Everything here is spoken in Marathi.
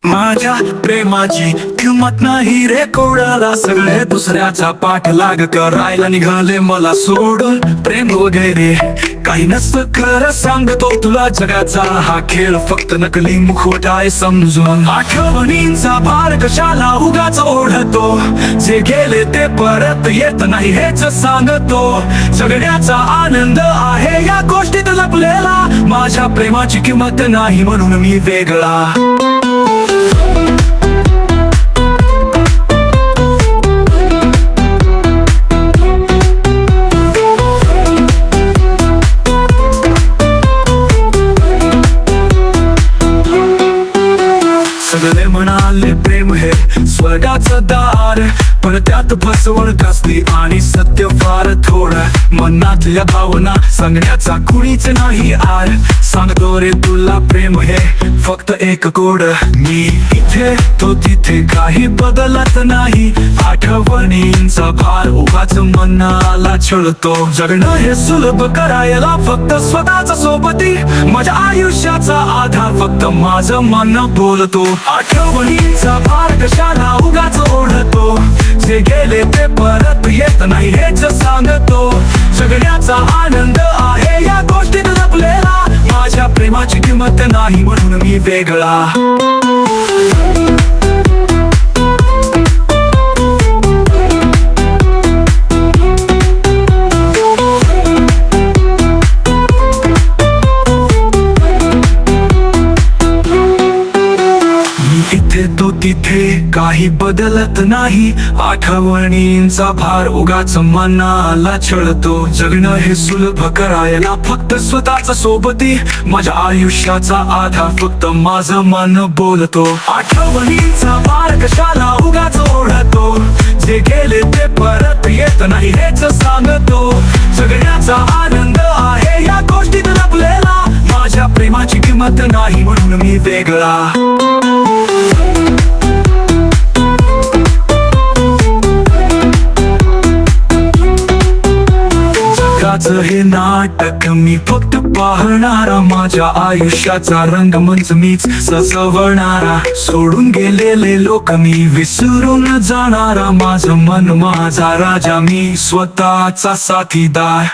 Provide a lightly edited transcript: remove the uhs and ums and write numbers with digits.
माझ्या प्रेमाची किंमत नाही रे कोणाला, सगळे दुसऱ्याचा पाठलाग करायला निघाले मला सोडून. प्रेम वगैरे काही नसतं खरं सांगतो तुला, जगाचा हा खेळ फक्त नकली मुखवटा आहे समजून. आठवणींचा भार कशाला उगाच ओढतो, जे गेले ते परत येत नाही हेच सांगतो. जगण्याचा आनंद आहे या गोष्टीत लपलेला, माझ्या प्रेमाची किंमत नाही म्हणून मी वेगळा. सगळे म्हणाले प्रेम हे स्वर्गाचं दार, पण त्यात फसवणूक असते आणि सत्य फार थोडं. मनातल्या भावना सांगण्याचा कुणीच नाही आर, सांगतो रे तुला प्रेम हे फक्त एक कोड. मी इथे तो तिथे काही बदलत नाही, आठवणींचा भार उगाच मनाला छळतो. जगणं हे सुलभ करायला फक्त स्वतःचा सोबती, माझ्या आयुष्याचा आधार फक्त माझं मन बोलतो. आठवणींचा भार कशाला उगाच ओढतो, जे गेले ते परत येत नाही हेच सांगतो. जगण्याचा आनंद आहे या गोष्टीत लपलेला, माझ्या प्रेमाची किंमत नाही म्हणून मी वेगळा. तो तिथे काही बदलत नाही, आठवणींचा भार उगाच मनाला छळतो. जगणं हे सुलभ करायला फक्त स्वतःचा सोबती, माझ्या आयुष्याचा आधार फक्त माझं मन बोलतो. आठवणींचा भार कशाला उगाच ओढतो, जे गेले ते परत येत नाही हेच सांगतो. जगण्याचा आनंद आहे या गोष्टीत लपलेला, माझ्या प्रेमाची किंमत नाही म्हणून मी वेगळा. हे नाटक मी फक्त पाहणारा, माझ्या आयुष्याचा रंगमंच मीच सजवणारा. सोडून गेलेले लोक मी विसरून जाणारा, माझं मन माझा राजा मी स्वतःचा साथीदार.